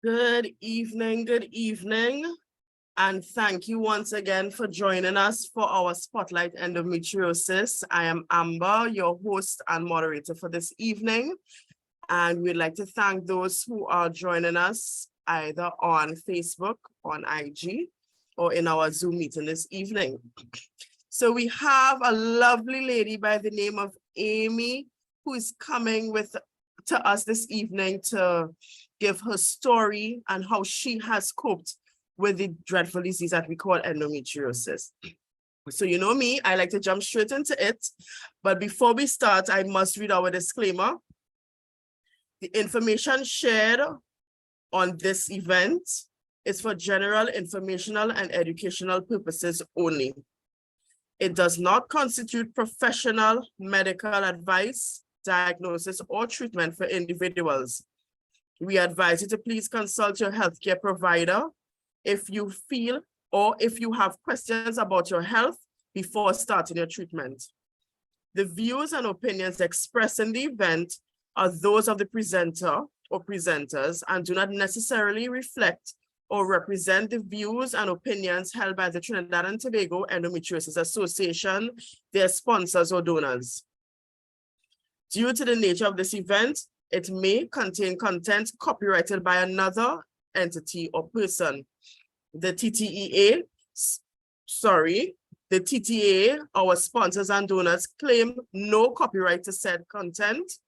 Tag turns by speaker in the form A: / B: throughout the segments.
A: Good evening, and thank you once again for joining us for our Spotlight Endometriosis. I am Amber, your host and moderator for this evening, and we'd like to thank those who are joining us either on Facebook, on IG, or in our Zoom meeting this evening. So we have a lovely lady by the name of Amy, who is coming to us this evening to give her story and how she has coped with the dreadful disease that we call endometriosis. So you know me, I like to jump straight into it. But before we start, I must read our disclaimer. The information shared on this event is for general informational and educational purposes only. It does not constitute professional medical advice, diagnosis, or treatment for individuals. We advise you to please consult your healthcare provider if you feel or if you have questions about your health before starting your treatment. The views and opinions expressed in the event are those of the presenter or presenters and do not necessarily reflect or represent the views and opinions held by the Trinidad and Tobago Endometriosis Association, their sponsors or donors. Due to the nature of this event, it may contain content copyrighted by another entity or person. The TTEA, our sponsors and donors, claim no copyright to said content.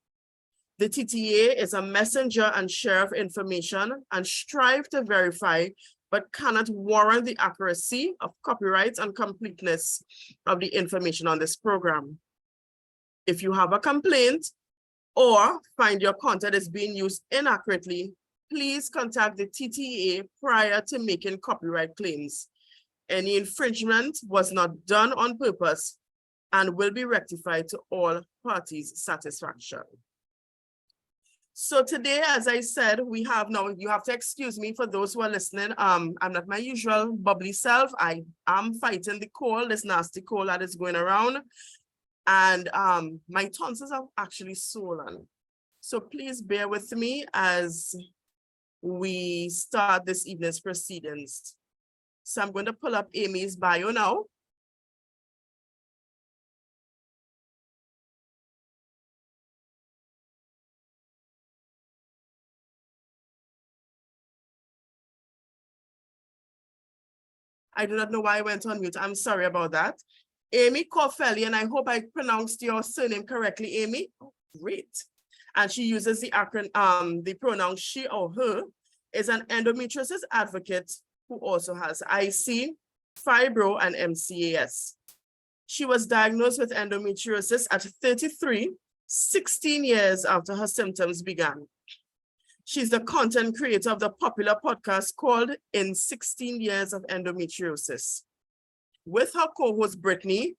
A: The TTEA is a messenger and share of information and strive to verify, but cannot warrant the accuracy of copyright and completeness of the information on this program. If you have a complaint or find your content is being used inaccurately, please contact the TTEA prior to making copyright claims. Any infringement was not done on purpose and will be rectified to all parties' satisfaction. So today, as I said, we have now, you have to excuse me for those who are listening. I'm not my usual bubbly self. I am fighting the cold, this nasty cold that is going around. And my tonsils are actually swollen. So please bear with me as we start this evening's proceedings. So I'm going to pull up Amy's bio now. I do not know why I went on mute. I'm sorry about that. Amy Corfeli, and I hope I pronounced your surname correctly, Amy. Oh, great. And she uses the acronym, the pronoun she or her, is an endometriosis advocate who also has IC, fibro, and MCAS. She was diagnosed with endometriosis at 33, 16 years after her symptoms began. She's the content creator of the popular podcast called In 16 Years of Endometriosis. With her co-host Brittany,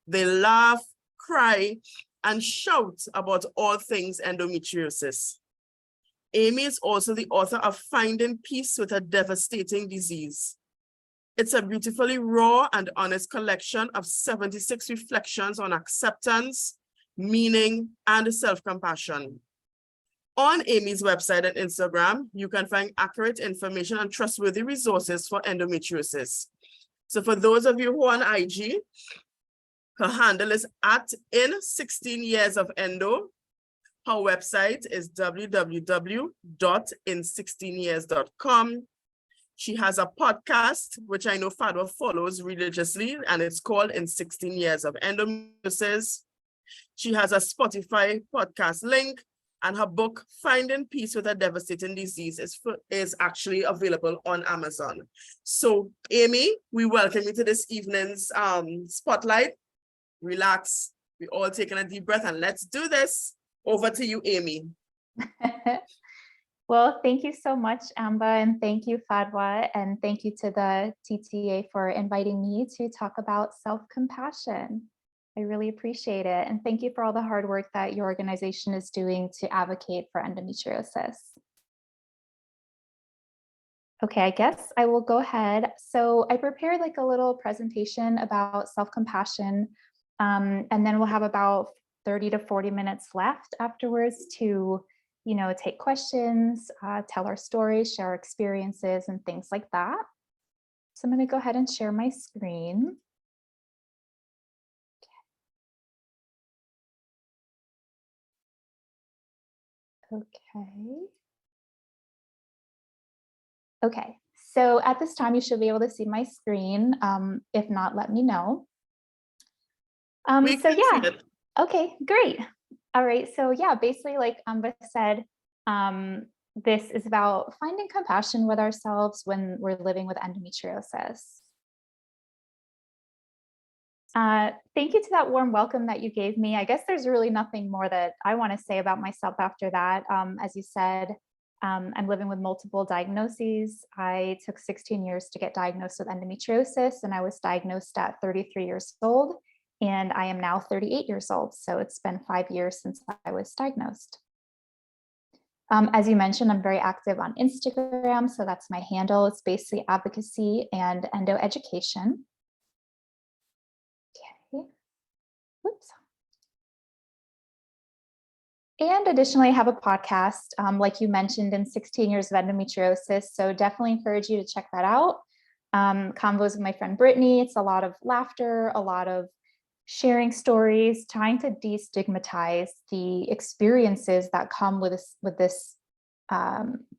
A: they laugh, cry, and shout about all things endometriosis. Amy is also the author of Finding Peace with a Devastating Disease. It's a beautifully raw and honest collection of 76 reflections on acceptance, meaning, and self-compassion. On Amy's website and Instagram, you can find accurate information and trustworthy resources for endometriosis. So for those of you who are on IG, her handle is @in16yearsofendo. Her website is www.in16years.com. She has a podcast, which I know Fadwa follows religiously, and it's called In 16 Years of Endometriosis. She has a Spotify podcast link, and her book, Finding Peace with a Devastating Disease, is actually available on Amazon. So, Amy, we welcome you to this evening's Spotlight. Relax, we're all taking a deep breath, and let's do this. Over to you, Amy.
B: Well, thank you so much, Ambah, and thank you, Fadwa, and thank you to the TTEA for inviting me to talk about self-compassion. I really appreciate it. And thank you for all the hard work that your organization is doing to advocate for endometriosis. Okay, I guess I will go ahead. So I prepared like a little presentation about self-compassion, and then we'll have about 30 to 40 minutes left afterwards to take questions, tell our stories, share our experiences and things like that. So I'm going to go ahead and share my screen. Okay, so at this time, you should be able to see my screen. If not, let me know.
A: We can see it.
B: Okay, great. All right, so yeah, basically like Ambah said, this is about finding compassion with ourselves when we're living with endometriosis. Thank you to that warm welcome that you gave me. I guess there's really nothing more that I want to say about myself after that. As you said, I'm living with multiple diagnoses. I took 16 years to get diagnosed with endometriosis, and I was diagnosed at 33 years old, and I am now 38 years old. So it's been 5 years since I was diagnosed. As you mentioned, I'm very active on Instagram. So that's my handle. It's basically advocacy and endo education. Oops. And additionally, I have a podcast, like you mentioned, in 16 years of endometriosis. So definitely encourage you to check that out. Convos with my friend Brittany. It's a lot of laughter, a lot of sharing stories, trying to destigmatize the experiences that come with this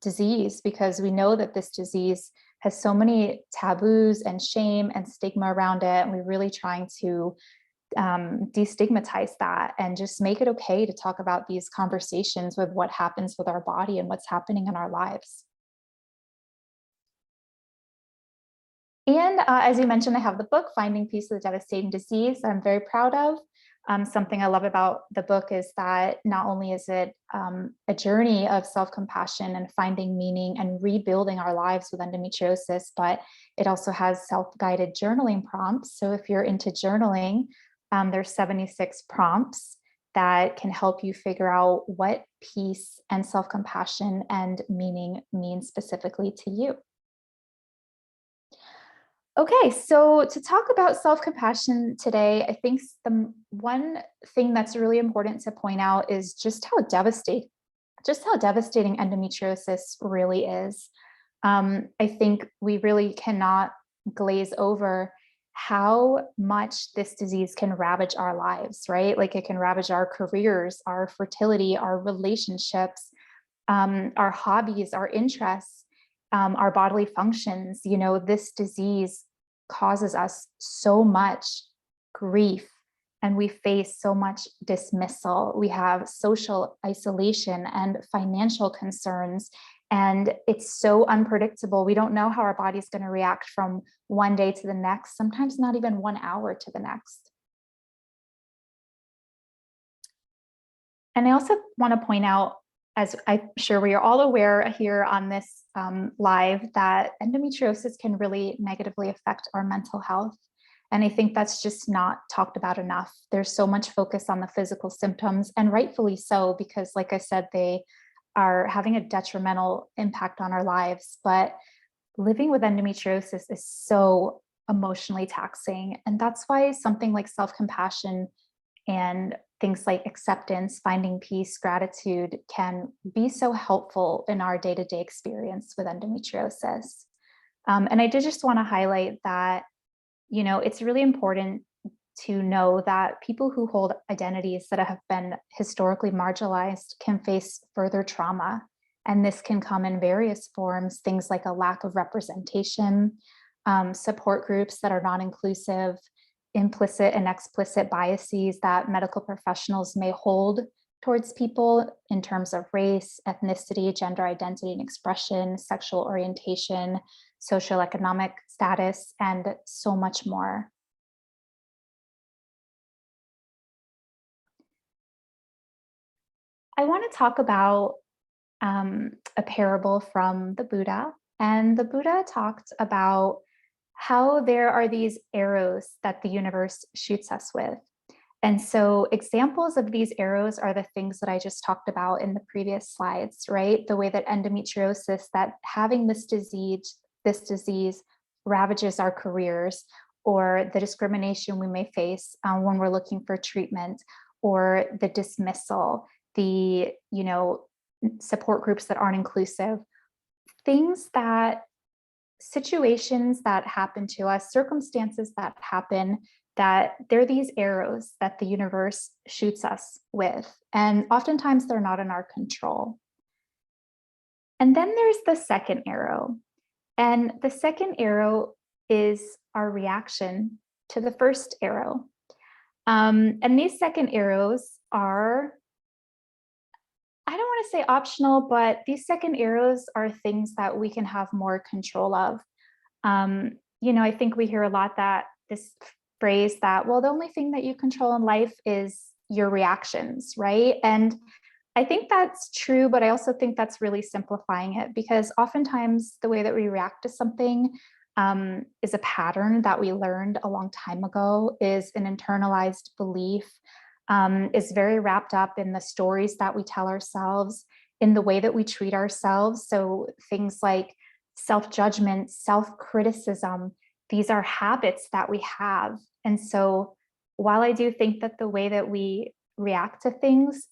B: disease, because we know that this disease has so many taboos and shame and stigma around it. And we're really trying to destigmatize that and just make it okay to talk about these conversations with what happens with our body and what's happening in our lives. And as you mentioned, I have the book, Finding Peace with a Devastating Disease, that I'm very proud of. Something I love about the book is that not only is it a journey of self-compassion and finding meaning and rebuilding our lives with endometriosis, but it also has self-guided journaling prompts. So if you're into journaling, there's 76 prompts that can help you figure out what peace and self-compassion and meaning mean specifically to you. Okay, so to talk about self-compassion today, I think the one thing that's really important to point out is just how devastating endometriosis really is. I think we really cannot glaze over how much this disease can ravage our lives, right? Like it can ravage our careers, our fertility, our relationships, our hobbies, our interests, our bodily functions. This disease causes us so much grief and we face so much dismissal. We have social isolation and financial concerns, and it's so unpredictable. We don't know how our body's going to react from one day to the next, sometimes not even 1 hour to the next. And I also want to point out, as I'm sure we are all aware here on this live, that endometriosis can really negatively affect our mental health. And I think that's just not talked about enough. There's so much focus on the physical symptoms, and rightfully so, because like I said, they are having a detrimental impact on our lives. But living with endometriosis is so emotionally taxing. And that's why something like self-compassion and things like acceptance, finding peace, gratitude can be so helpful in our day-to-day experience with endometriosis. And I did just want to highlight that, it's really important to know that people who hold identities that have been historically marginalized can face further trauma. And this can come in various forms, things like a lack of representation, support groups that are non-inclusive, implicit and explicit biases that medical professionals may hold towards people in terms of race, ethnicity, gender identity and expression, sexual orientation, socioeconomic status, and so much more. I want to talk about a parable from the Buddha. And the Buddha talked about how there are these arrows that the universe shoots us with. And so examples of these arrows are the things that I just talked about in the previous slides, right? The way that endometriosis, that having this disease ravages our careers, or the discrimination we may face when we're looking for treatment, or the dismissal, the support groups that aren't inclusive, situations that happen to us, circumstances that happen, that they're these arrows that the universe shoots us with. And oftentimes they're not in our control. And then there's the second arrow. And the second arrow is our reaction to the first arrow. And these second arrows are, I don't want to say optional, but these second arrows are things that we can have more control of. I think we hear a lot that this phrase that, well, the only thing that you control in life is your reactions, right? And I think that's true, but I also think that's really simplifying it, because oftentimes the way that we react to something is a pattern that we learned a long time ago, is an internalized belief, is very wrapped up in the stories that we tell ourselves, in the way that we treat ourselves. So things like self-judgment, self-criticism, these are habits that we have. And so while I do think that the way that we react to things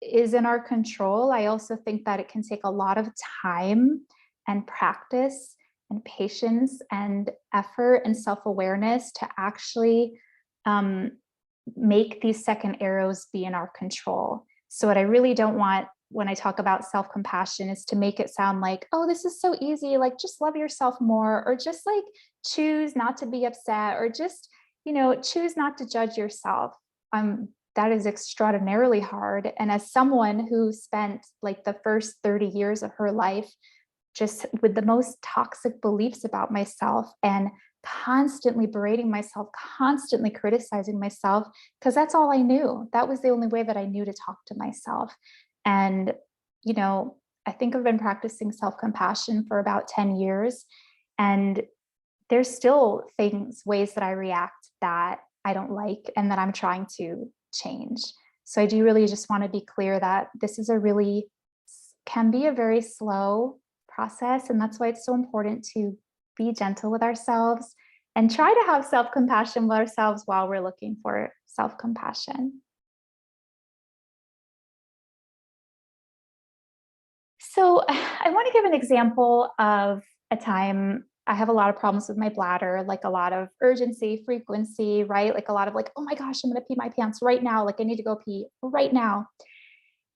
B: is in our control, I also think that it can take a lot of time and practice and patience and effort and self-awareness to actually make these second arrows be in our control. So what I really don't want when I talk about self-compassion is to make it sound like, oh, this is so easy, like just love yourself more, or just like choose not to be upset, or just, choose not to judge yourself. That is extraordinarily hard. And as someone who spent like the first 30 years of her life just with the most toxic beliefs about myself and constantly berating myself, constantly criticizing myself, because that's all I knew. That was the only way that I knew to talk to myself. And, I think I've been practicing self-compassion for about 10 years, and there's still ways that I react that I don't like and that I'm trying to change. So I do really just want to be clear that this is can be a very slow process. And that's why it's so important to be gentle with ourselves and try to have self-compassion with ourselves while we're looking for self-compassion. So I want to give an example of a time I have a lot of problems with my bladder, like a lot of urgency, frequency, right? Like a lot of like, oh my gosh, I'm going to pee my pants right now. Like I need to go pee right now.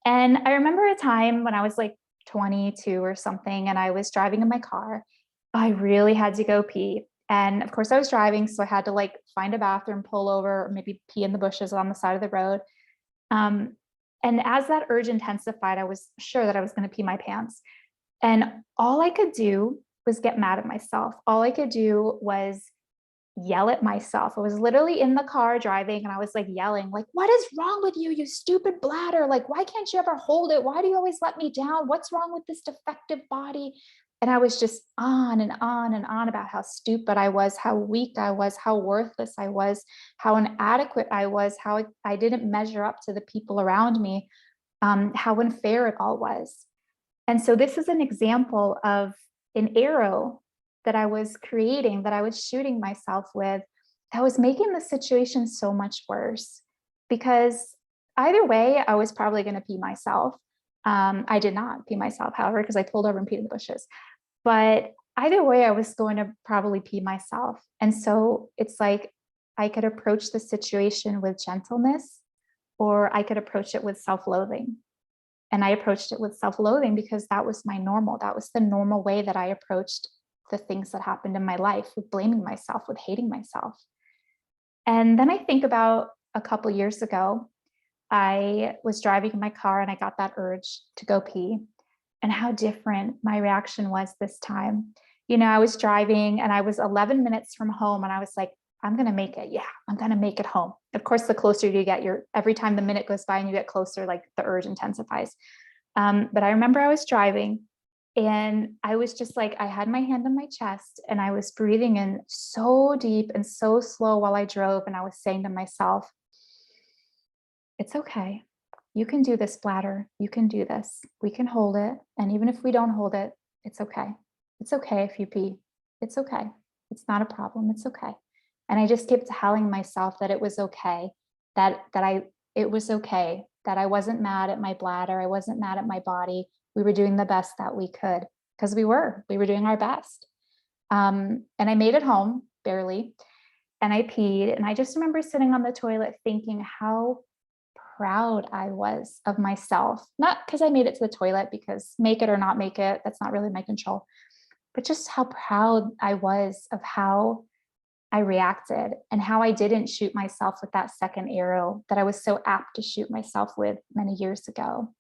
B: And I remember a time when I was like 22 or something, and I was driving in my car. I really had to go pee. And of course I was driving, so I had to like find a bathroom, pull over, or maybe pee in the bushes on the side of the road. And as that urge intensified, I was sure that I was going to pee my pants. And all I could do was get mad at myself. All I could do was yell at myself. I was literally in the car driving and I was like yelling, like, what is wrong with you, you stupid bladder? Like, why can't you ever hold it? Why do you always let me down? What's wrong with this defective body? And I was just on and on and on about how stupid I was, how weak I was, how worthless I was, how inadequate I was, how I didn't measure up to the people around me, how unfair it all was. And so this is an example of an arrow that I was creating, that I was shooting myself with, that was making the situation so much worse. Because either way, I was probably going to pee myself. I did not pee myself, however, because I pulled over and peed in the bushes. But either way, I was going to probably pee myself. And so it's like I could approach the situation with gentleness, or I could approach it with self-loathing. And I approached it with self-loathing because that was my normal. That was the normal way that I approached the things that happened in my life, with blaming myself, with hating myself. And then I think about a couple years ago, I was driving in my car and I got that urge to go pee, and how different my reaction was this time. I was driving and I was 11 minutes from home and I was like, I'm going to make it. Yeah, I'm going to make it home. Of course, the closer you get, every time the minute goes by and you get closer, like the urge intensifies. But I remember I was driving and I was just like, I had my hand on my chest and I was breathing in so deep and so slow while I drove. And I was saying to myself, it's okay. You can do this, bladder. You can do this. We can hold it. And even if we don't hold it, it's okay. It's okay if you pee. It's okay. It's not a problem. It's okay. And I just kept telling myself that it was okay, it was okay, that I wasn't mad at my bladder. I wasn't mad at my body. We were doing the best that we could, because we were doing our best. And I made it home, barely, and I peed. And I just remember sitting on the toilet thinking how proud I was of myself. Not because I made it to the toilet, because make it or not make it, that's not really my control, but just how proud I was of how I reacted and how I didn't shoot myself with that second arrow that I was so apt to shoot myself with many years ago.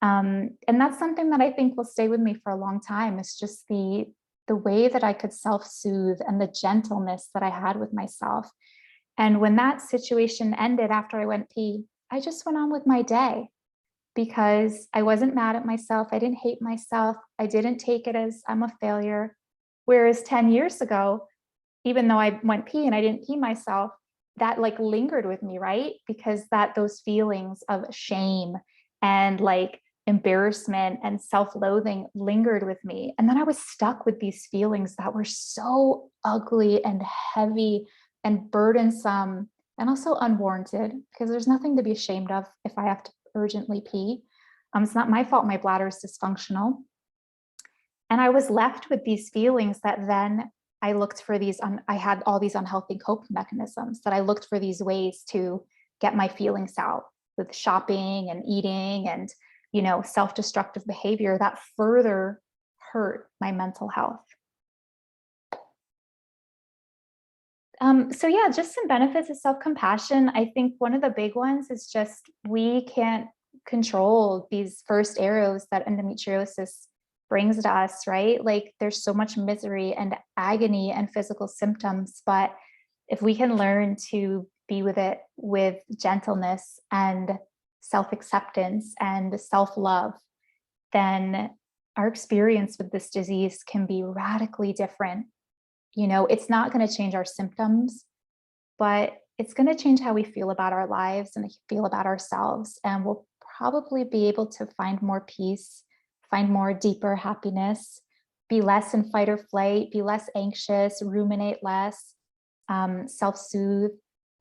B: And that's something that I think will stay with me for a long time. It's just the way that I could self-soothe and the gentleness that I had with myself. And when that situation ended after I went pee, I just went on with my day because I wasn't mad at myself. I didn't hate myself. I didn't take it as I'm a failure. Whereas 10 years ago, even though I went pee and I didn't pee myself, that like lingered with me, right? Because those feelings of shame and like embarrassment and self-loathing lingered with me. And then I was stuck with these feelings that were so ugly and heavy and burdensome and also unwarranted, because there's nothing to be ashamed of if I have to urgently pee. It's not my fault my bladder is dysfunctional. And I was left with these feelings that then I looked for I had all these unhealthy coping mechanisms that I looked for these ways to get my feelings out with shopping and eating and, self-destructive behavior that further hurt my mental health. So yeah, just some benefits of self-compassion. I think one of the big ones is just we can't control these first arrows that endometriosis brings to us, right? Like there's so much misery and agony and physical symptoms, but if we can learn to be with it with gentleness and self-acceptance and self-love, then our experience with this disease can be radically different. It's not going to change our symptoms, but it's going to change how we feel about our lives and feel about ourselves. And we'll probably be able to find more peace, find more deeper happiness, be less in fight or flight, be less anxious, ruminate less, self-soothe,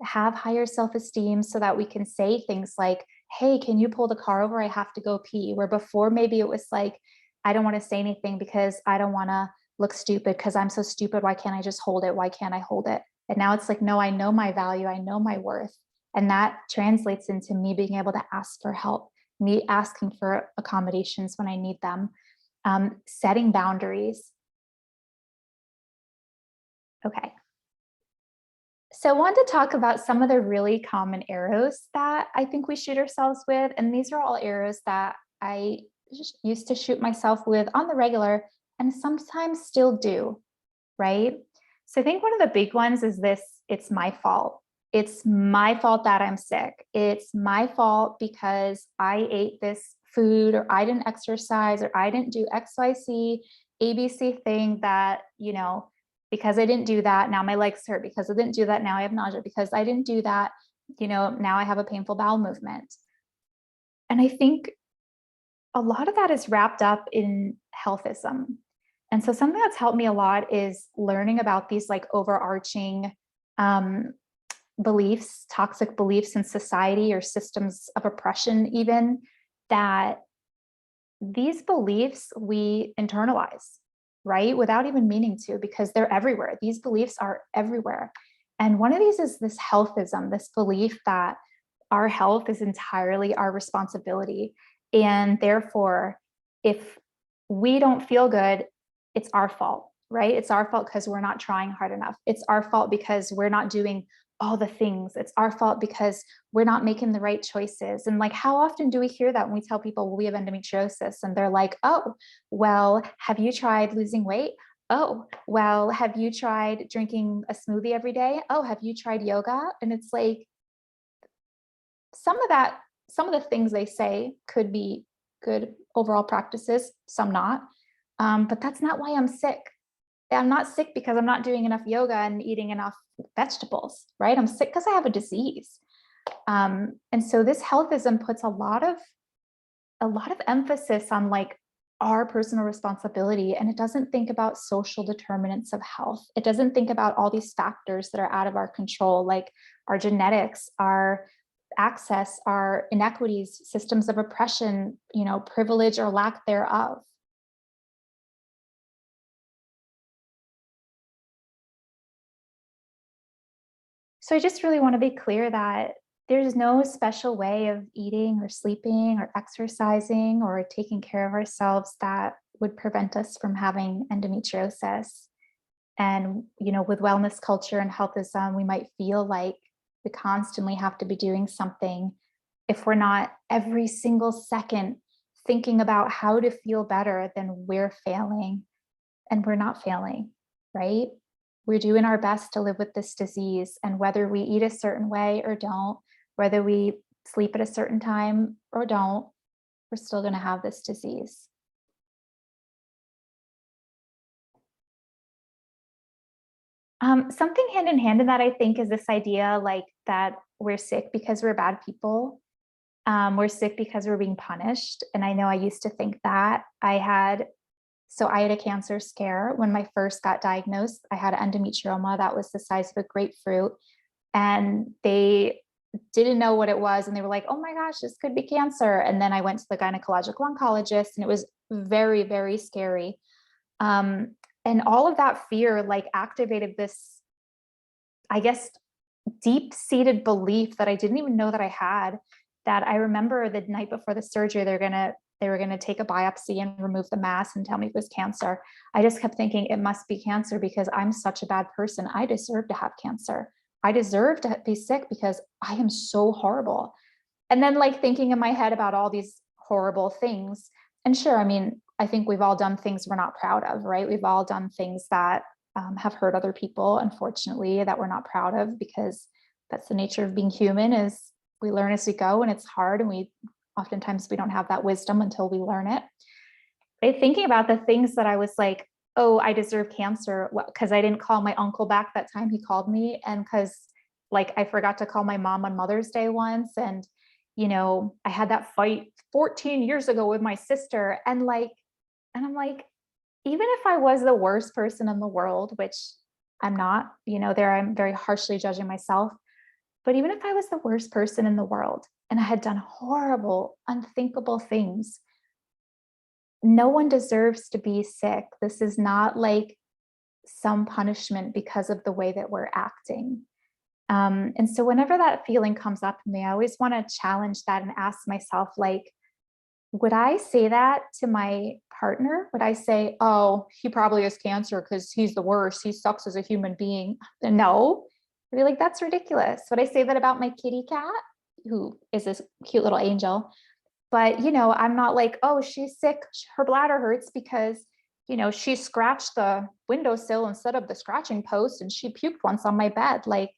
B: have higher self-esteem so that we can say things like, hey, can you pull the car over? I have to go pee. Where before maybe it was like, I don't want to say anything because I don't want to look stupid because I'm so stupid. Why can't I just hold it? Why can't I hold it? And now it's like, no, I know my value. I know my worth. And that translates into me being able to ask for help, me asking for accommodations when I need them, setting boundaries. Okay. So I wanted to talk about some of the really common arrows that I think we shoot ourselves with. And these are all arrows that I used to shoot myself with on the regular and sometimes still do, right? So I think one of the big ones is this: it's my fault. It's my fault that I'm sick. It's my fault because I ate this food, or I didn't exercise, or I didn't do XYZ, ABC thing that, because I didn't do that, now my legs hurt. Because I didn't do that, now I have nausea. Because I didn't do that, now I have a painful bowel movement. And I think a lot of that is wrapped up in healthism. And so something that's helped me a lot is learning about these like overarching beliefs, toxic beliefs in society or systems of oppression, even, that these beliefs we internalize, right? Without even meaning to, because they're everywhere. These beliefs are everywhere. And one of these is this healthism, this belief that our health is entirely our responsibility. And therefore, if we don't feel good, it's our fault, right? It's our fault because we're not trying hard enough. It's our fault because we're not doing all the things. It's our fault because we're not making the right choices. And like, how often do we hear that when we tell people, well, we have endometriosis, and they're like, oh, well, have you tried losing weight? Oh, well, have you tried drinking a smoothie every day? Oh, have you tried yoga? And it's like, some of the things they say could be good overall practices, some not. But that's not why I'm sick. I'm not sick because I'm not doing enough yoga and eating enough vegetables, right? I'm sick because I have a disease. And so this healthism puts a lot of emphasis on like our personal responsibility, and it doesn't think about social determinants of health. It doesn't think about all these factors that are out of our control, like our genetics, our access are inequities, systems of oppression, privilege or lack thereof. So I just really want to be clear that there's no special way of eating or sleeping or exercising or taking care of ourselves that would prevent us from having endometriosis. And, with wellness culture and healthism, we might feel like we constantly have to be doing something if we're not every single second thinking about how to feel better, then we're failing. And we're not failing, right? We're doing our best to live with this disease. And whether we eat a certain way or don't, whether we sleep at a certain time or don't, we're still going to have this disease. Something hand in hand in that, I think, is this idea like that we're sick because we're bad people. We're sick because we're being punished. And I know I used to think that. I had a cancer scare when I first got diagnosed. I had an endometrioma that was the size of a grapefruit, and they didn't know what it was. And they were like, oh my gosh, this could be cancer. And then I went to the gynecological oncologist, and it was very, very scary. And all of that fear like activated this, I guess, deep-seated belief that I didn't even know that I had, that I remember the night before the surgery, they were going to take a biopsy and remove the mass and tell me it was cancer. I just kept thinking it must be cancer because I'm such a bad person. I deserve to have cancer. I deserve to be sick because I am so horrible. And then like thinking in my head about all these horrible things. And sure, I mean, I think we've all done things we're not proud of, right? We've all done things that have hurt other people, unfortunately, that we're not proud of, because that's the nature of being human, is we learn as we go, and it's hard, and oftentimes we don't have that wisdom until we learn it. But thinking about the things that I was like, oh, I deserve cancer because I didn't call my uncle back that time he called me, and because like I forgot to call my mom on Mother's Day once, and I had that fight 14 years ago with my sister, and I'm like, even if I was the worst person in the world, which I'm not, I'm very harshly judging myself, but even if I was the worst person in the world and I had done horrible, unthinkable things, no one deserves to be sick. This is not like some punishment because of the way that we're acting. And so whenever that feeling comes up in me, I always want to challenge that and ask myself, like, would I say that to my partner? Would I say, oh, he probably has cancer because he's the worst, he sucks as a human being? No. I'd be like, that's ridiculous. Would I say that about my kitty cat, who is this cute little angel? But, I'm not like, oh, she's sick, her bladder hurts because, she scratched the windowsill instead of the scratching post, and she puked once on my bed. Like,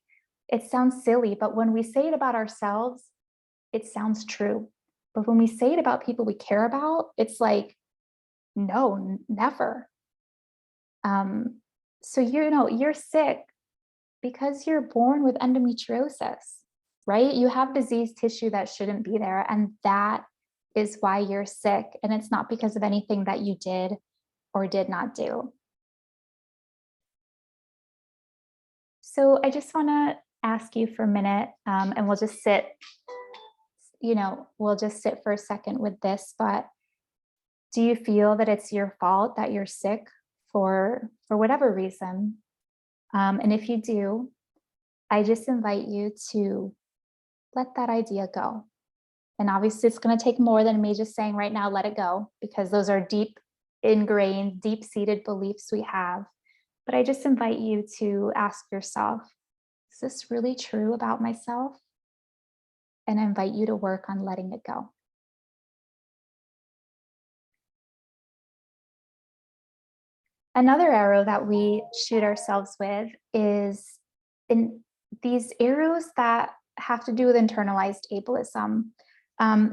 B: it sounds silly, but when we say it about ourselves, it sounds true. But when we say it about people we care about, it's like, no, never. So, you're sick because you're born with endometriosis, right? You have diseased tissue that shouldn't be there. And that is why you're sick. And it's not because of anything that you did or did not do. So I just want to ask you for a minute, and we'll just sit for a second with this, but do you feel that it's your fault that you're sick for whatever reason? And if you do, I just invite you to let that idea go. And obviously it's going to take more than me just saying right now, let it go, because those are deep ingrained, deep-seated beliefs we have. But I just invite you to ask yourself, is this really true about myself? And I invite you to work on letting it go. Another arrow that we shoot ourselves with is in these arrows that have to do with internalized ableism.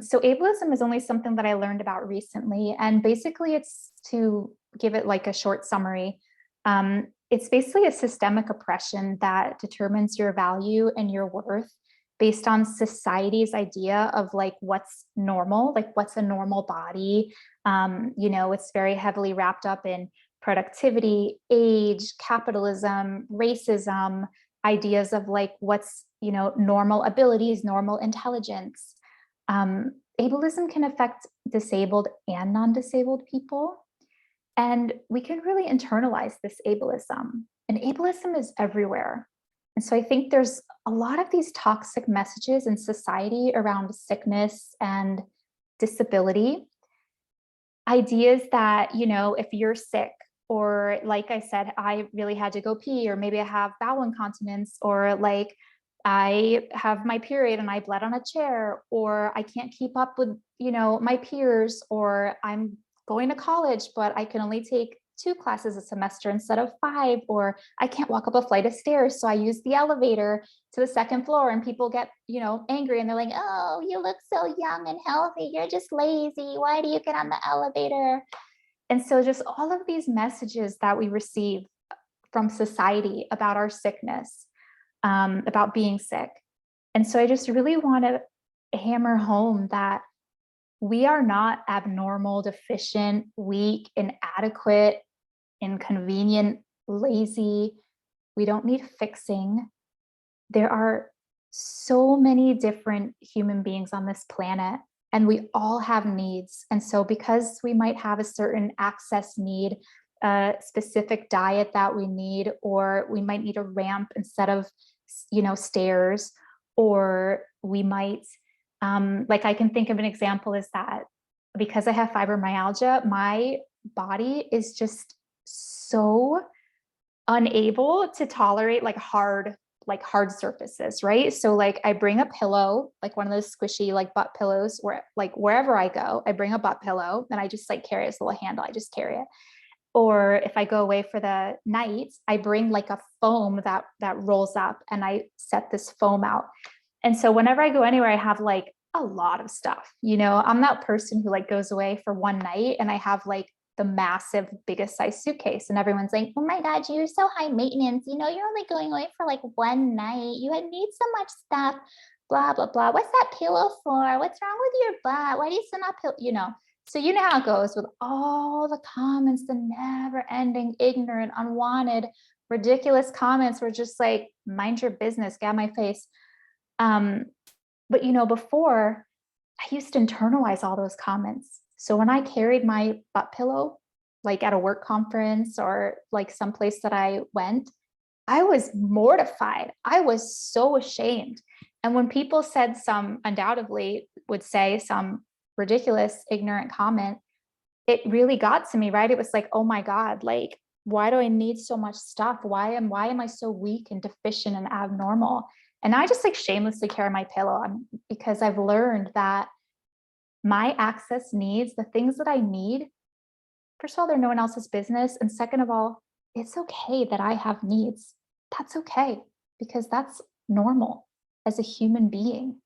B: So ableism is only something that I learned about recently. And basically it's, to give it like a short summary, it's basically a systemic oppression that determines your value and your worth based on society's idea of like what's normal, like what's a normal body. It's very heavily wrapped up in productivity, age, capitalism, racism, ideas of like what's, normal abilities, normal intelligence. Ableism can affect disabled and non-disabled people. And we can really internalize this ableism. And ableism is everywhere. And so I think there's a lot of these toxic messages in society around sickness and disability. Ideas that, if you're sick, or like I said, I really had to go pee, or maybe I have bowel incontinence, or like I have my period and I bled on a chair, or I can't keep up with, my peers, or I'm going to college, but I can only take 2 classes a semester instead of 5, or I can't walk up a flight of stairs, so I use the elevator to the 2nd floor, and people get, angry, and they're like, oh, you look so young and healthy, you're just lazy, why do you get on the elevator? And so just all of these messages that we receive from society about our sickness, about being sick. And so I just really want to hammer home that we are not abnormal, deficient, weak, inadequate, inconvenient, lazy. We don't need fixing. There are so many different human beings on this planet, and we all have needs. And so because we might have a certain access need, a specific diet that we need, or we might need a ramp instead of, stairs, or we might, like I can think of an example is that because I have fibromyalgia, my body is just so unable to tolerate like hard surfaces, right? So like I bring a pillow, like one of those squishy like butt pillows, where like wherever I go, I bring a butt pillow and I just like carry this little handle, I just carry it. Or if I go away for the night, I bring like a foam that rolls up, and I set this foam out. And so whenever I go anywhere, I have like a lot of stuff. I'm that person who like goes away for one night and I have like the massive, biggest size suitcase, and everyone's like, oh my God, you're so high maintenance. You're only going away for like one night. You need so much stuff, blah, blah, blah. What's that pillow for? What's wrong with your butt? Why do you still not pillow? So you know how it goes with all the comments, the never ending, ignorant, unwanted, ridiculous comments were just like, mind your business, get out my face. But before, I used to internalize all those comments. So when I carried my butt pillow, like at a work conference or like someplace that I went, I was mortified. I was so ashamed. And when people said undoubtedly would say some ridiculous, ignorant comment, it really got to me, right? It was like, oh my God, like, why do I need so much stuff? Why am I so weak and deficient and abnormal? And I just like shamelessly carry my pillow because I've learned that my access needs, the things that I need, first of all, they're no one else's business. And second of all, it's okay that I have needs. That's okay, because that's normal as a human being.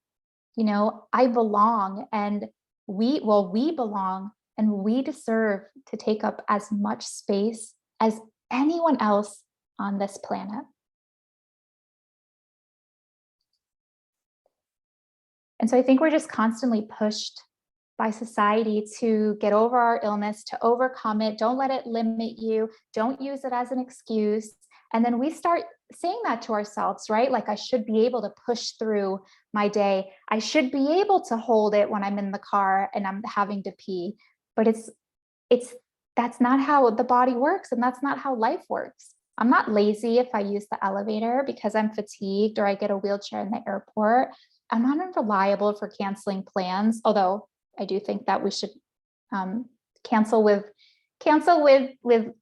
B: I belong, and we belong, and we deserve to take up as much space as anyone else on this planet. And so I think we're just constantly pushed by society to get over our illness, to overcome it. Don't let it limit you. Don't use it as an excuse. And then we start saying that to ourselves, right? Like, I should be able to push through my day. I should be able to hold it when I'm in the car and I'm having to pee. But that's not how the body works, and that's not how life works. I'm not lazy if I use the elevator because I'm fatigued or I get a wheelchair in the airport. I'm not unreliable for canceling plans, although I do think that we should cancel with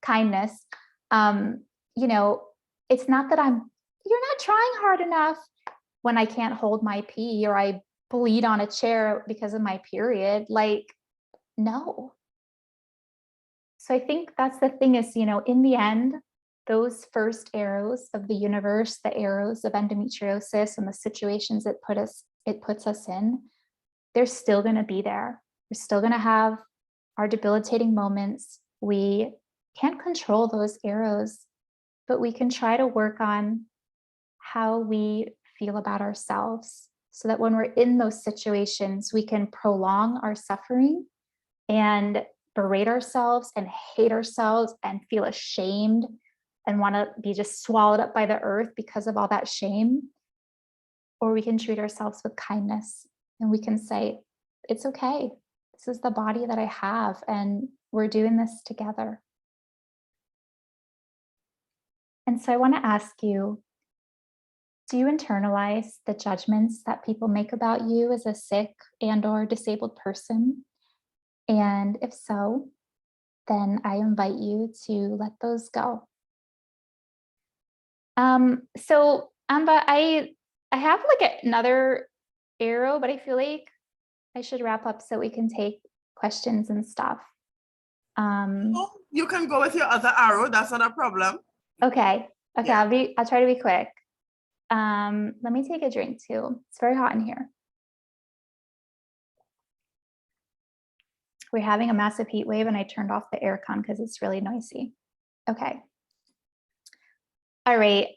B: kindness. It's not that you're not trying hard enough when I can't hold my pee or I bleed on a chair because of my period. Like, no. So I think that's the thing is, in the end, those first arrows of the universe, the arrows of endometriosis and the situations it puts us in, they're still going to be there. We're still going to have our debilitating moments. We can't control those arrows, but we can try to work on how we feel about ourselves so that when we're in those situations, we can prolong our suffering and berate ourselves and hate ourselves and feel ashamed and want to be just swallowed up by the earth because of all that shame. Or we can treat ourselves with kindness and we can say, it's okay. This is the body that I have and we're doing this together. And so I want to ask you, do you internalize the judgments that people make about you as a sick and/or disabled person? And if so, then I invite you to let those go. So Ambah, I have like another arrow, but I feel like I should wrap up so we can take questions and stuff.
A: Oh, you can go with your other arrow. That's not a problem.
B: Okay.
A: Yeah.
B: I'll try to be quick. Let me take a drink too. It's very hot in here. We're having a massive heat wave and I turned off the aircon because it's really noisy. Okay. All right.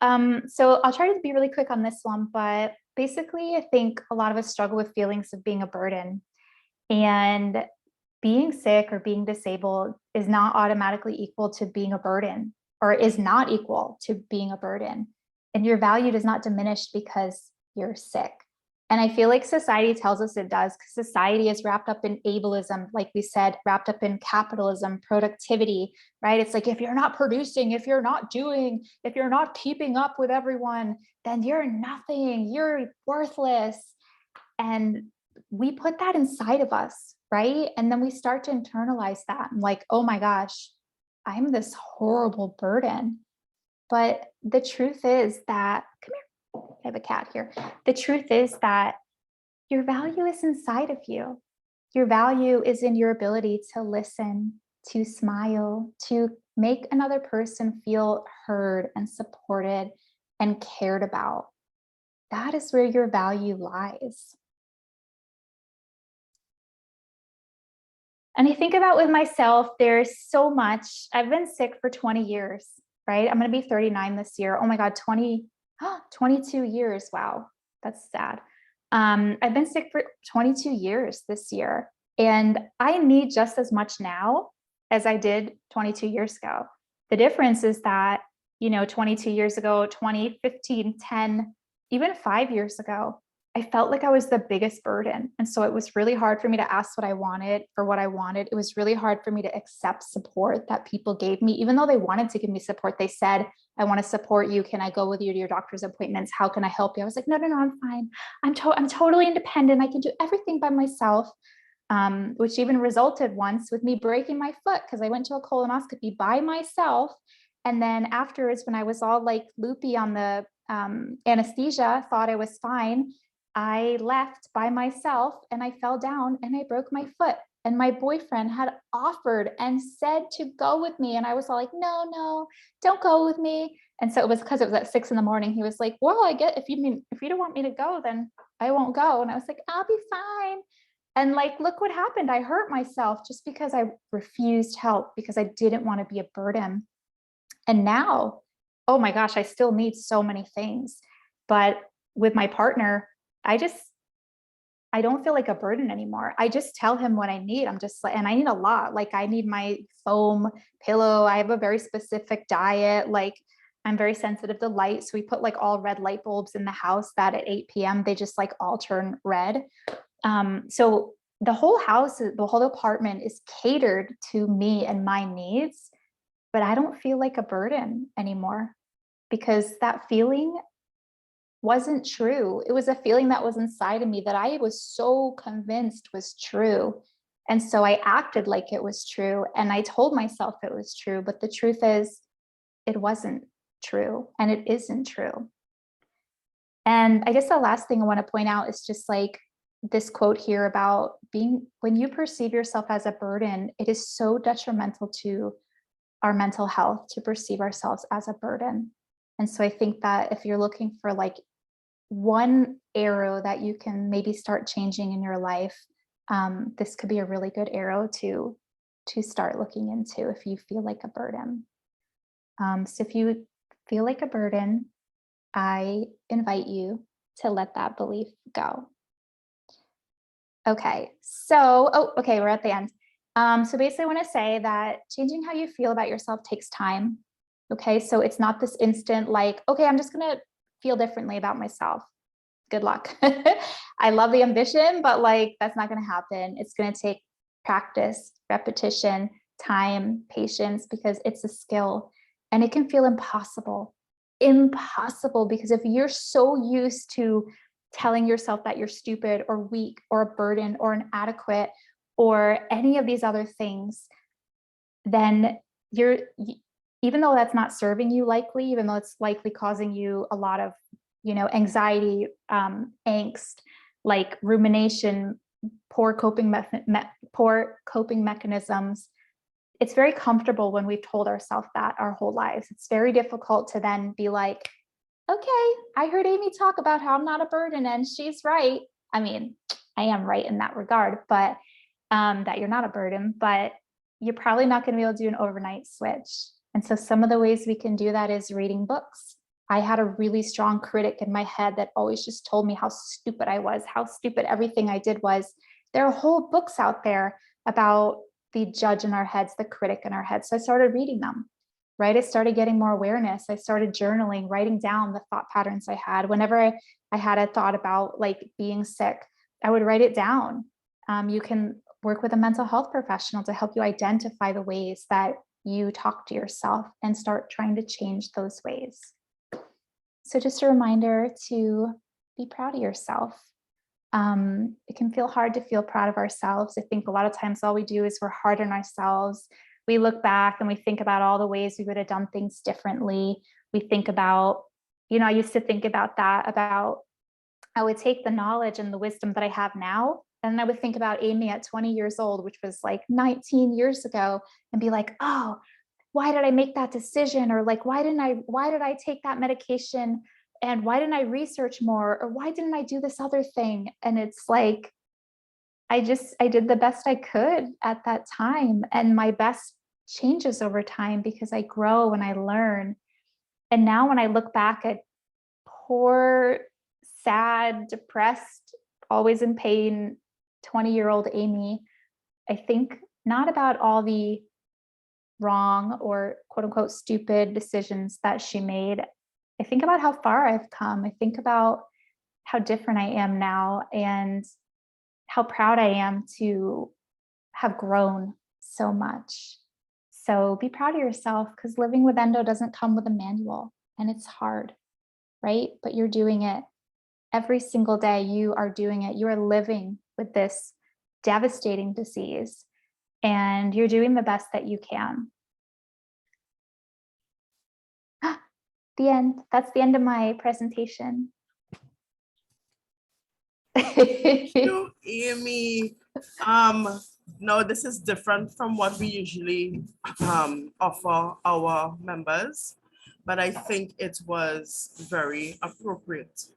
B: So I'll try to be really quick on this one, but basically I think a lot of us struggle with feelings of being a burden, and being sick or being disabled is not automatically equal to being a burden, or is not equal to being a burden. And your value does not diminish because you're sick. And I feel like society tells us it does, because society is wrapped up in ableism, like we said, wrapped up in capitalism, productivity, right? It's like, if you're not producing, if you're not doing, if you're not keeping up with everyone, then you're nothing, you're worthless. And we put that inside of us, right? And then we start to internalize that. I'm like, oh my gosh, I'm this horrible burden. But the truth is that, come here, I have a cat here. The truth is that your value is inside of you. Your value is in your ability to listen, to smile, to make another person feel heard and supported and cared about. That is where your value lies. And I think about with myself, there's so much. I've been sick for 20 years, right? I'm going to be 39 this year. Oh my God, 22 years. Wow, that's sad. I've been sick for 22 years this year, and I need just as much now as I did 22 years ago. The difference is that, 22 years ago, 20, 15, 10, even 5 years ago, I felt like I was the biggest burden. And so it was really hard for me to ask what I wanted for what I wanted. It was really hard for me to accept support that people gave me, even though they wanted to give me support. They said, I want to support you. Can I go with you to your doctor's appointments? How can I help you? I was like, no, I'm fine. I'm totally independent. I can do everything by myself. Which even resulted once with me breaking my foot because I went to a colonoscopy by myself. And then afterwards, when I was all like loopy on the anesthesia, thought I was fine, I left by myself and I fell down and I broke my foot. And my boyfriend had offered and said to go with me. And I was all like, no, don't go with me. And so it was because it was at 6 a.m. He was like, well, I get, if you don't want me to go, then I won't go. And I was like, I'll be fine. And like, look what happened. I hurt myself just because I refused help, because I didn't want to be a burden. And now, oh my gosh, I still need so many things. But with my partner, I don't feel like a burden anymore. I just tell him what I need. I'm just like, and I need a lot. Like, I need my foam pillow. I have a very specific diet. Like, I'm very sensitive to light. So we put like all red light bulbs in the house that at 8 p.m. they just like all turn red. So the whole house, the whole apartment is catered to me and my needs, but I don't feel like a burden anymore, because that feeling wasn't true. It was a feeling that was inside of me that I was so convinced was true. And so I acted like it was true. And I told myself it was true, but the truth is it wasn't true, and it isn't true. And I guess the last thing I want to point out is just like this quote here about when you perceive yourself as a burden, it is so detrimental to our mental health to perceive ourselves as a burden. And so I think that if you're looking for like one arrow that you can maybe start changing in your life, this could be a really good arrow to start looking into if you feel like a burden. So if you feel like a burden, I invite you to let that belief go. Okay, so, okay, we're at the end. So basically I want to say that changing how you feel about yourself takes time. Okay, so it's not this instant like, okay, I'm just gonna feel differently about myself. Good luck. I love the ambition, but like that's not gonna happen. It's gonna take practice, repetition, time, patience, because it's a skill and it can feel impossible. Impossible, because if you're so used to telling yourself that you're stupid or weak or a burden or inadequate or any of these other things, then even though that's not serving you likely, even though it's likely causing you a lot of, anxiety, angst, like rumination, poor coping mechanisms, it's very comfortable when we've told ourselves that our whole lives. It's very difficult to then be like, okay, I heard Amy talk about how I'm not a burden and she's right. I mean, I am right in that regard, but that you're not a burden, but you're probably not going to be able to do an overnight switch. And so some of the ways we can do that is reading books. I had a really strong critic in my head that always just told me how stupid I was, how stupid everything I did was. There are whole books out there about the judge in our heads, the critic in our heads. So I started reading them, right? I started getting more awareness. I started journaling, writing down the thought patterns I had. Whenever I had a thought about like being sick, I would write it down. You can work with a mental health professional to help you identify the ways that you talk to yourself and start trying to change those ways. So just a reminder to be proud of yourself. It can feel hard to feel proud of ourselves. I think a lot of times all we do is we're hard on ourselves. We look back and we think about all the ways we would have done things differently. We think about, I used to think about I would take the knowledge and the wisdom that I have now, and I would think about Amy at 20 years old, which was like 19 years ago, and be like, oh, why did I make that decision? Or like, why did I take that medication? And why didn't I research more? Or why didn't I do this other thing? And it's like, I did the best I could at that time. And my best changes over time because I grow and I learn. And now when I look back at poor, sad, depressed, always in pain, 20-year-old Amy, I think not about all the wrong or quote unquote stupid decisions that she made. I think about how far I've come. I think about how different I am now and how proud I am to have grown so much. So be proud of yourself, because living with endo doesn't come with a manual and it's hard, right? But you're doing it every single day. You are doing it. You are living with this devastating disease and you're doing the best that you can. The end. That's the end of my presentation.
A: Thank you, Amy. No, this is different from what we usually offer our members, but I think it was very appropriate.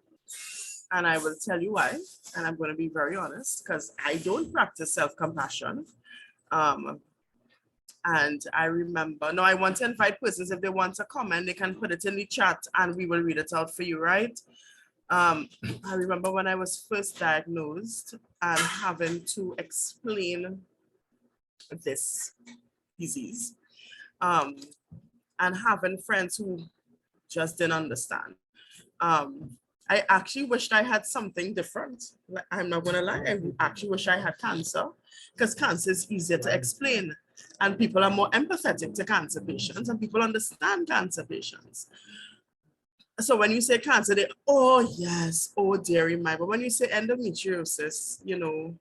A: And I will tell you why, and I'm going to be very honest, because I don't practice self-compassion. And I remember, no, I want to invite persons, if they want to comment, they can put it in the chat and we will read it out for you, right? I remember when I was first diagnosed and having to explain this disease and having friends who just didn't understand. I actually wished I had something different. I'm not gonna lie, I actually wish I had cancer, because cancer is easier to explain and people are more empathetic to cancer patients and people understand cancer patients. So when you say cancer, they, oh yes, oh dearie my, but when you say endometriosis, you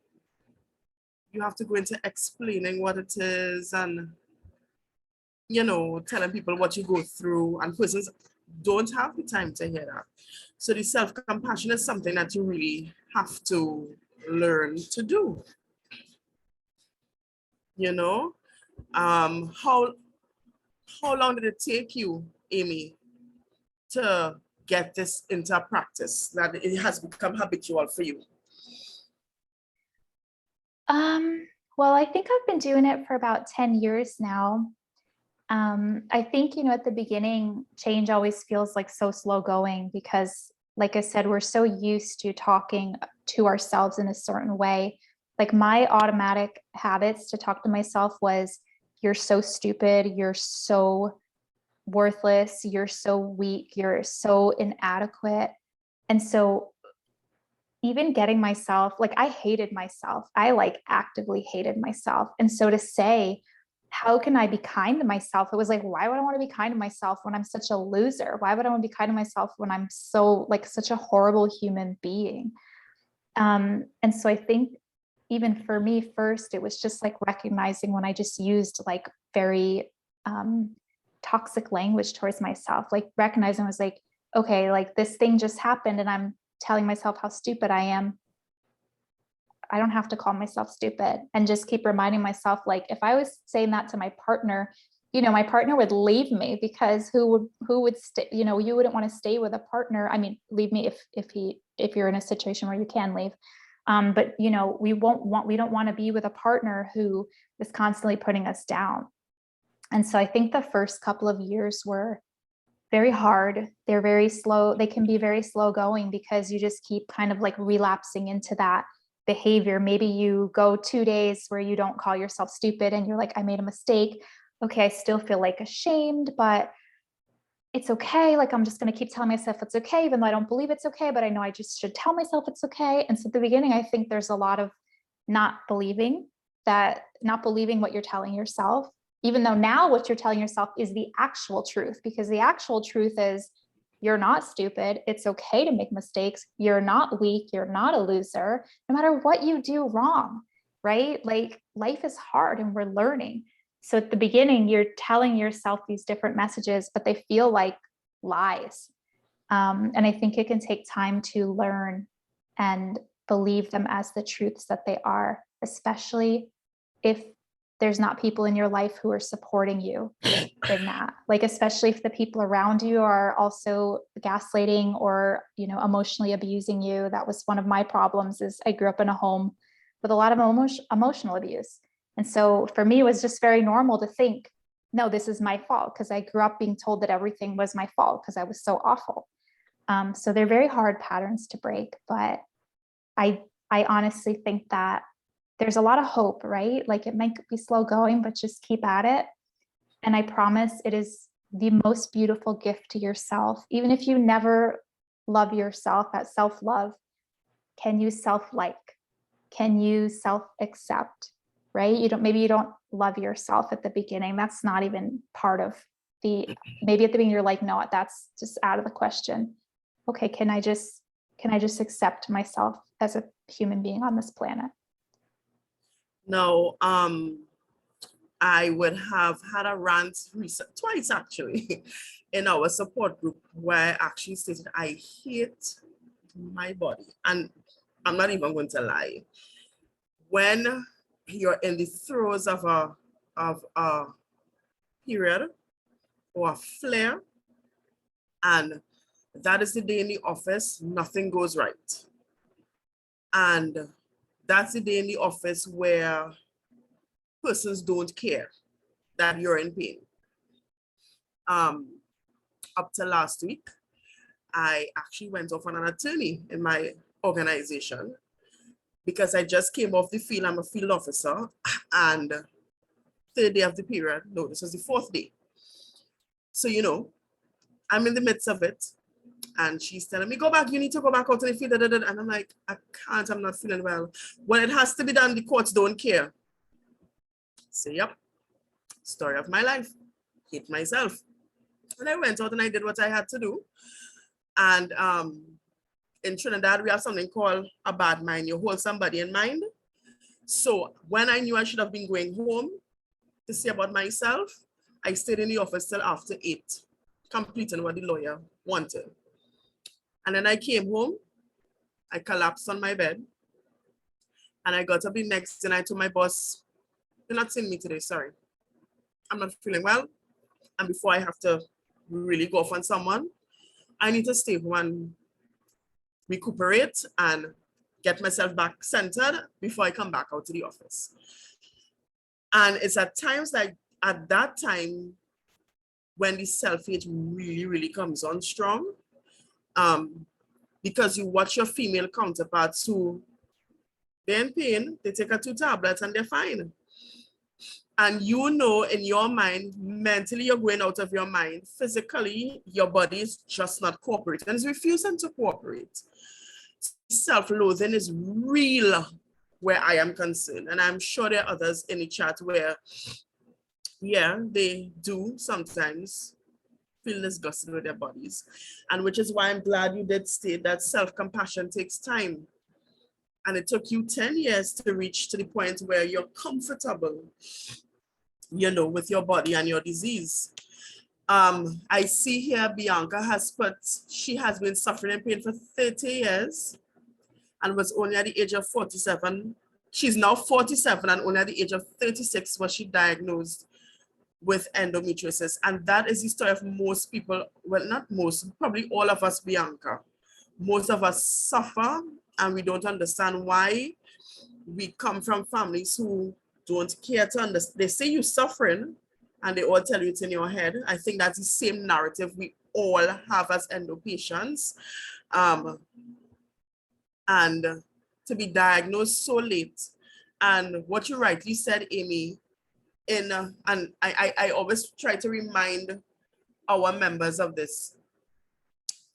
A: have to go into explaining what it is and, telling people what you go through, and persons don't have the time to hear that. So the self-compassion is something that you really have to learn to do. How long did it take you, Amy, to get this into practice, that it has become habitual for you?
B: Well, I think I've been doing it for about 10 years now. I think, at the beginning, change always feels like so slow going because, like I said, we're so used to talking to ourselves in a certain way. Like my automatic habits to talk to myself was, you're so stupid, you're so worthless, you're so weak, you're so inadequate. And so even getting myself, like I hated myself. I like actively hated myself. And so to say, how can I be kind to myself? It was like, why would I want to be kind to myself when I'm such a loser? Why would I want to be kind to myself when I'm so like such a horrible human being? And so I think even for me first, it was just like recognizing when I just used like very toxic language towards myself, like recognizing I was like, okay, like this thing just happened and I'm telling myself how stupid I am. I don't have to call myself stupid, and just keep reminding myself, like, if I was saying that to my partner, you know, my partner would leave me, because who would stay, you know, you wouldn't want to stay with a partner. I mean, leave me if you're in a situation where you can leave. But you know, we don't want to be with a partner who is constantly putting us down. And so I think the first couple of years were very hard. They're very slow. They can be very slow going, because you just keep kind of like relapsing into that behavior. Maybe you go 2 days where you don't call yourself stupid and you're like, I made a mistake. Okay, I still feel like ashamed, but it's okay. Like, I'm just going to keep telling myself it's okay, even though I don't believe it's okay, but I know I just should tell myself it's okay. And so at the beginning, I think there's a lot of not believing what you're telling yourself, even though now what you're telling yourself is the actual truth, because the actual truth is you're not stupid. It's okay to make mistakes. You're not weak. You're not a loser, no matter what you do wrong, right? Like, life is hard and we're learning. So at the beginning, you're telling yourself these different messages, but they feel like lies. And I think it can take time to learn and believe them as the truths that they are, especially if there's not people in your life who are supporting you in that. Like, especially if the people around you are also gaslighting or, you know, emotionally abusing you. That was one of my problems. Is I grew up in a home with a lot of emotional abuse. And so for me, it was just very normal to think, no, this is my fault, because I grew up being told that everything was my fault because I was so awful. So they're very hard patterns to break, but I honestly think that there's a lot of hope, right? Like, it might be slow going, but just keep at it. And I promise it is the most beautiful gift to yourself. Even if you never love yourself, that self-love, can you self-like? Can you self-accept, right? Maybe you don't love yourself at the beginning. That's not even part of maybe at the beginning you're like, no, that's just out of the question. Okay, can I just accept myself as a human being on this planet?
A: No, I would have had a rant twice actually in our support group, where I actually stated I hate my body. And I'm not even going to lie. When you're in the throes of a period or a flare, and that is the day in the office, nothing goes right. And that's the day in the office where persons don't care that you're in pain. Up to last week, I actually went off on an attorney in my organization, because I just came off the field. I'm a field officer, and third day of the period, no, this was the fourth day. So, you know, I'm in the midst of it, and she's telling me, go back, you need to go back out to the field, and I'm like, I can't, I'm not feeling well. When it has to be done, the courts don't care. So, yep, story of my life, hate myself. And I went out and I did what I had to do. And in Trinidad, we have something called a bad mind. You hold somebody in mind. So when I knew I should have been going home to see about myself, I stayed in the office till after 8, completing what the lawyer wanted. And then I came home, I collapsed on my bed, and I got up the next day and I told my boss, you're not seeing me today, sorry. I'm not feeling well. And before I have to really go off on someone, I need to stay home and recuperate and get myself back centered before I come back out to the office. And it's at times like at that time when the self-hate really, really comes on strong, because you watch your female counterparts who they're in pain, they take 2 tablets and they're fine. And you know in your mind, mentally you're going out of your mind. Physically, your body is just not cooperating. And it's refusing to cooperate. Self-loathing is real where I am concerned. And I'm sure there are others in the chat where, yeah, they do sometimes feel disgusted with their bodies. And which is why I'm glad you did state that self-compassion takes time. And it took you 10 years to reach to the point where you're comfortable, you know, with your body and your disease. I see here Bianca has put, she has been suffering in pain for 30 years and was only at the age of 47. She's now 47 and only at the age of 36 was she diagnosed with endometriosis. And that is the story of most people, well, not most, probably all of us, Bianca. Most of us suffer and we don't understand why. We come from families who don't care to understand. They say you're suffering and they all tell you it's in your head. I think that's the same narrative we all have as endo patients. And to be diagnosed so late. And what you rightly said, Amy, and I always try to remind our members of this.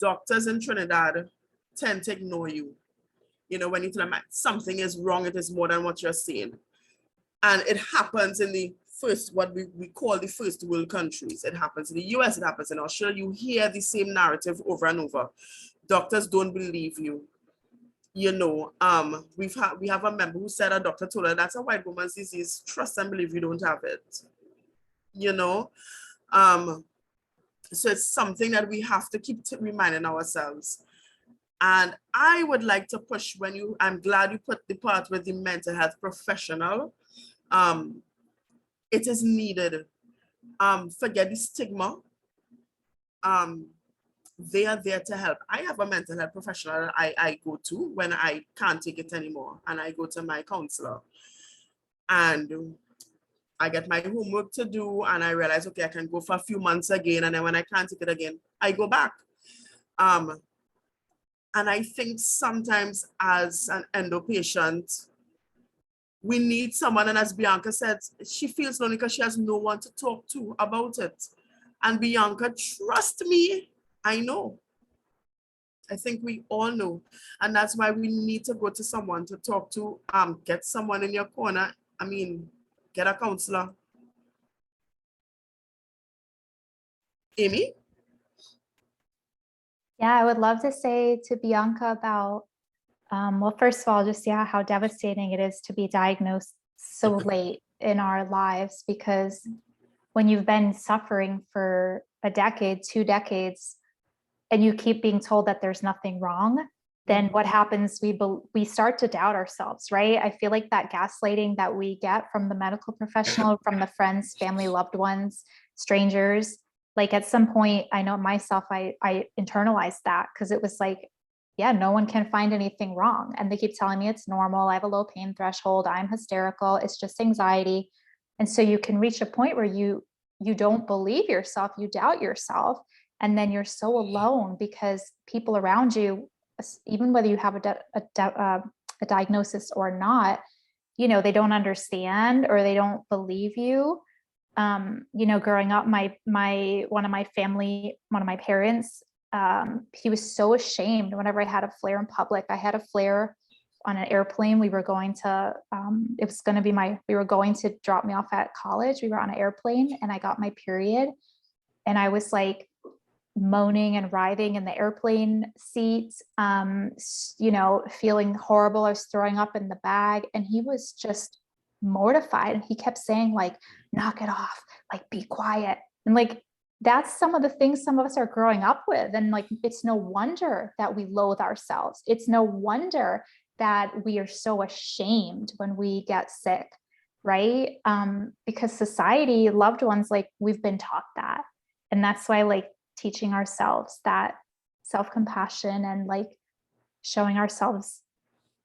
A: Doctors in Trinidad tend to ignore you. You know, when you tell them something is wrong, it is more than what you're saying. And it happens in the first, what we call the first world countries. It happens in the US, it happens in Australia. You hear the same narrative over and over. Doctors don't believe you. You know, we have a member who said a doctor told her that's a white woman's disease. Trust and believe you don't have it. You know, so it's something that we have to keep reminding ourselves. And I would like to push I'm glad you put the part with the mental health professional. It is needed. Forget the stigma. They are there to help. I have a mental health professional I go to when I can't take it anymore. And I go to my counselor. And I get my homework to do and I realize, okay, I can go for a few months again. And then when I can't take it again, I go back. And I think sometimes as an endo patient, we need someone, and as Bianca said, she feels lonely because she has no one to talk to about it. And Bianca, trust me, I know. I think we all know. And that's why we need to go to someone to talk to, get someone in your corner. I mean, get a counselor. Amy?
B: Yeah, I would love to say to Bianca about, well, first of all, just how devastating it is to be diagnosed so late in our lives, because when you've been suffering for a decade, 2 decades, and you keep being told that there's nothing wrong, then what happens? We start to doubt ourselves, right? I feel like that gaslighting that we get from the medical professional, from the friends, family, loved ones, strangers, like at some point, I know myself, I internalized that because it was like, yeah, no one can find anything wrong. And they keep telling me it's normal. I have a low pain threshold. I'm hysterical. It's just anxiety. And so you can reach a point where you don't believe yourself, you doubt yourself. And then you're so alone because people around you, even whether you have a diagnosis or not, you know, they don't understand or they don't believe you. You know, growing up, one of my parents, he was so ashamed whenever I had a flare in public. I had a flare on an airplane. We were going to, we were going to drop me off at college. We were on an airplane and I got my period and I was like moaning and writhing in the airplane seat, you know, feeling horrible. I was throwing up in the bag and he was just mortified. And he kept saying like, knock it off, like be quiet. And like, that's some of the things some of us are growing up with. And like, it's no wonder that we loathe ourselves. It's no wonder that we are so ashamed when we get sick, right? Because society, loved ones, like we've been taught that. And that's why like teaching ourselves that self-compassion and like showing ourselves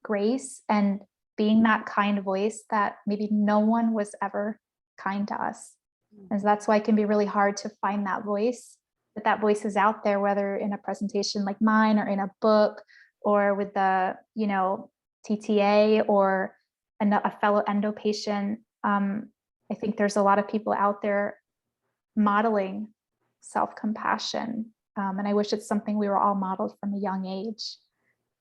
B: grace and being that kind voice that maybe no one was ever kind to us. And that's why it can be really hard to find that voice, but that voice is out there, whether in a presentation like mine or in a book or with the, you know, TTEA or a fellow endo patient. I think there's a lot of people out there modeling self-compassion. And I wish it's something we were all modeled from a young age.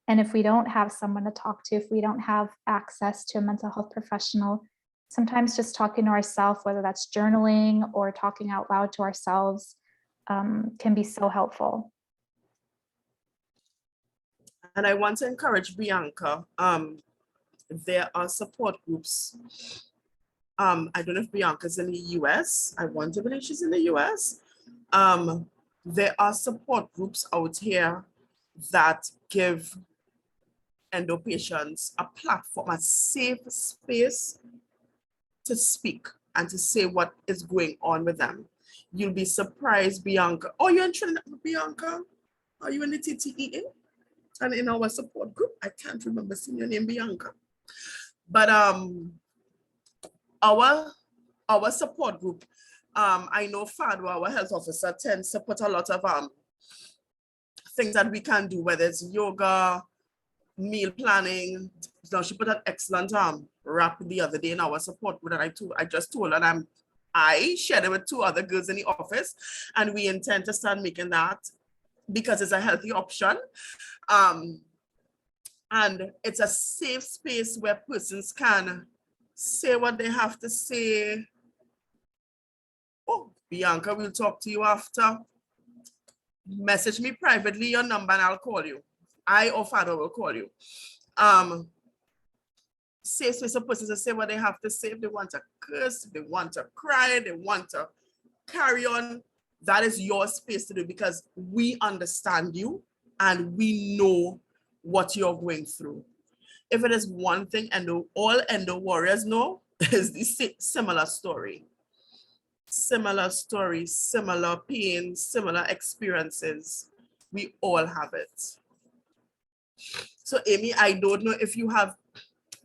B: And if we don't have someone to talk to, if we don't have access to a mental health professional, sometimes just talking to ourselves, whether that's journaling or talking out loud to ourselves, can be so helpful.
A: And I want to encourage Bianca. There are support groups. I don't know if Bianca's in the US. I want to believe she's in the US. There are support groups out here that give endo patients a platform, a safe space to speak and to say what is going on with them. You'll be surprised, Bianca. Oh, you're in Trinidad, Bianca? Are you in the TTEA? And in our support group? I can't remember seeing your name, Bianca. But our support group, I know Fadwa, our health officer, tends to put a lot of things that we can do, whether it's yoga, meal planning. Now she put an excellent rap the other day in our support group that I just told her, and I shared it with 2 other girls in the office, and we intend to start making that because it's a healthy option. And it's a safe space where persons can say what they have to say. Oh, Bianca, we'll talk to you after. Message me privately your number and I'll call you. I or Father will call you. Safe space for persons to say what they have to say. If they want to curse, if they want to cry, they want to carry on. That is your space to do because we understand you and we know what you're going through. If it is one thing all endo warriors know is the similar story. Similar stories, similar pain, similar experiences. We all have it. So Amy, I don't know if you have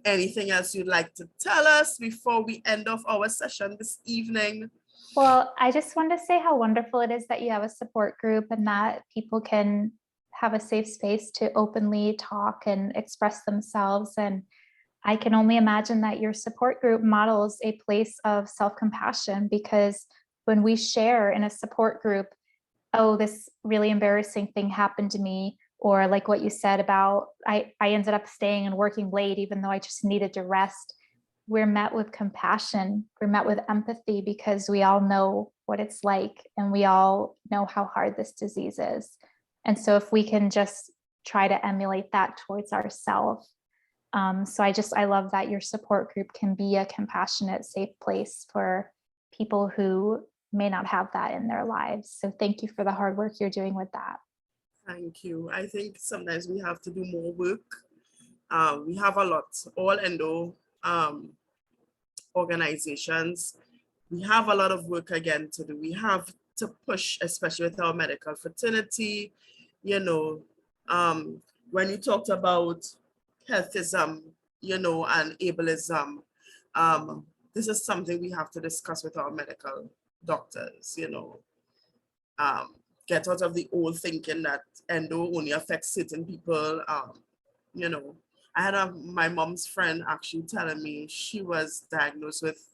A: anything else you'd like to tell us before we end off our session this evening.
B: Well, I just want to say how wonderful it is that you have a support group and that people can have a safe space to openly talk and express themselves. And I can only imagine that your support group models a place of self-compassion, because when we share in a support group, oh, this really embarrassing thing happened to me, or like what you said about, I ended up staying and working late even though I just needed to rest. We're met with compassion, we're met with empathy because we all know what it's like and we all know how hard this disease is. And so if we can just try to emulate that towards ourselves. So I love that your support group can be a compassionate, safe place for people who may not have that in their lives. So thank you for the hard work you're doing with that.
A: Thank you. I think sometimes we have to do more work. We have a lot, all endo organizations. We have a lot of work again to do. We have to push, especially with our medical fraternity. You know, when you talked about healthism, you know, and ableism, this is something we have to discuss with our medical doctors, you know. Get out of the old thinking that endo only affects certain people. You know, I had my mom's friend actually telling me she was diagnosed with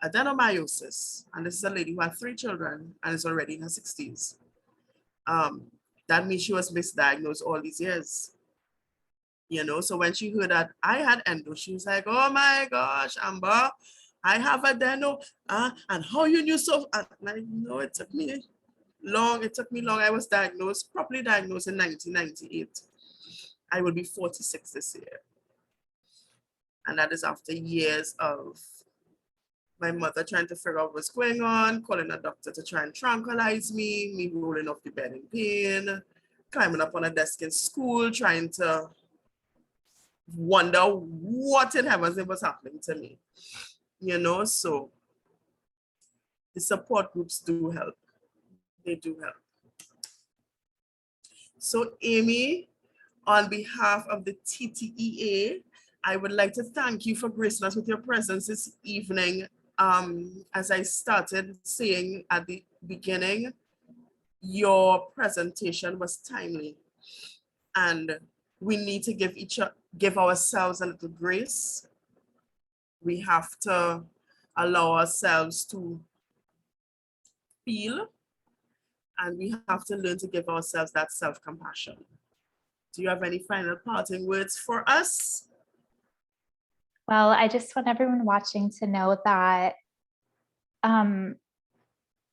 A: adenomyosis, and this is a lady who had 3 children and is already in her 60s. That means she was misdiagnosed all these years. You know, so when she heard that I had endo, she was like, oh my gosh, Ambah, I have adeno, and how you knew so? And I know it took me long. I was properly diagnosed in 1998. I will be 46 this year. And that is after years of my mother trying to figure out what's going on, calling a doctor to try and tranquilize me rolling off the bed in pain, climbing up on a desk in school, trying to wonder what in heavens it was happening to me. You know, so the support groups do help. They do help. So Amy, on behalf of the TTEA, I would like to thank you for gracing us with your presence this evening. As I started saying at the beginning, your presentation was timely, and we need to give ourselves a little grace. We have to allow ourselves to feel, and we have to learn to give ourselves that self-compassion. Do you have any final parting words for us?
B: Well, I just want everyone watching to know that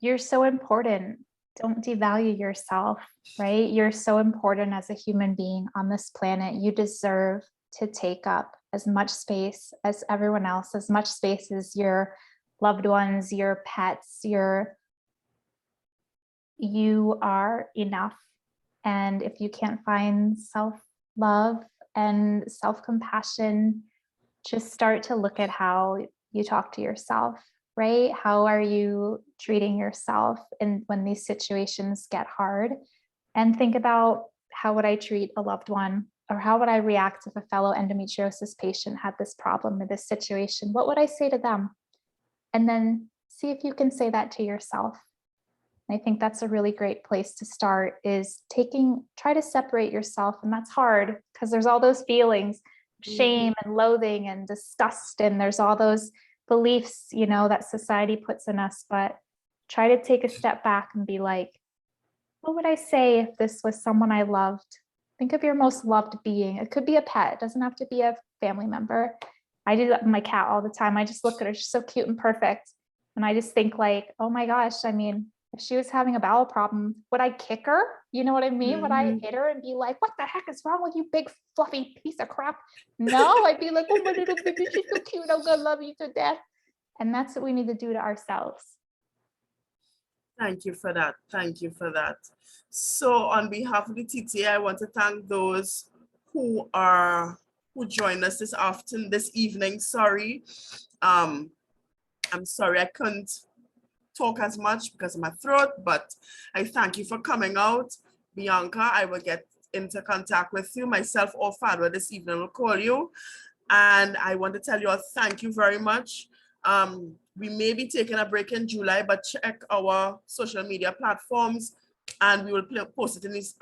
B: you're so important. Don't devalue yourself, right? You're so important as a human being on this planet. You deserve to take up as much space as everyone else, as much space as your loved ones, your pets, you are enough. And if you can't find self-love and self-compassion, just start to look at how you talk to yourself, right? How are you treating yourself when these situations get hard? And think about, how would I treat a loved one? Or how would I react if a fellow endometriosis patient had this problem or this situation? What would I say to them? And then see if you can say that to yourself. I think that's a really great place to start, is try to separate yourself. And that's hard because there's all those feelings, shame and loathing and disgust. And there's all those beliefs, that society puts in us, but try to take a step back and be like, what would I say if this was someone I loved? Think of your most loved being. It could be a pet. It doesn't have to be a family member. I do that with my cat all the time. I just look at her. She's so cute and perfect. And I just think like, oh my gosh, I mean, if she was having a bowel problem, would I kick her? You know what I mean? Would I hit her and be like, what the heck is wrong with you, big fluffy piece of crap? No, I'd be like, oh, my little baby, she's so cute. I'm gonna love you to death. And that's what we need to do to ourselves.
A: Thank you for that. Thank you for that. So on behalf of the TTEA, I want to thank those who joined us this evening. Sorry. I'm sorry I couldn't talk as much because of my throat, but I thank you for coming out. Bianca, I will get into contact with you. Myself or Fadwa this evening will call you. And I want to tell you all thank you very much. We may be taking a break in July, but check our social media platforms and we will post it in this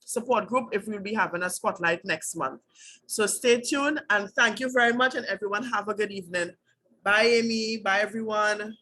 A: support group if we'll be having a spotlight next month. So stay tuned and thank you very much, and everyone have a good evening. Bye, Amy. Bye, everyone.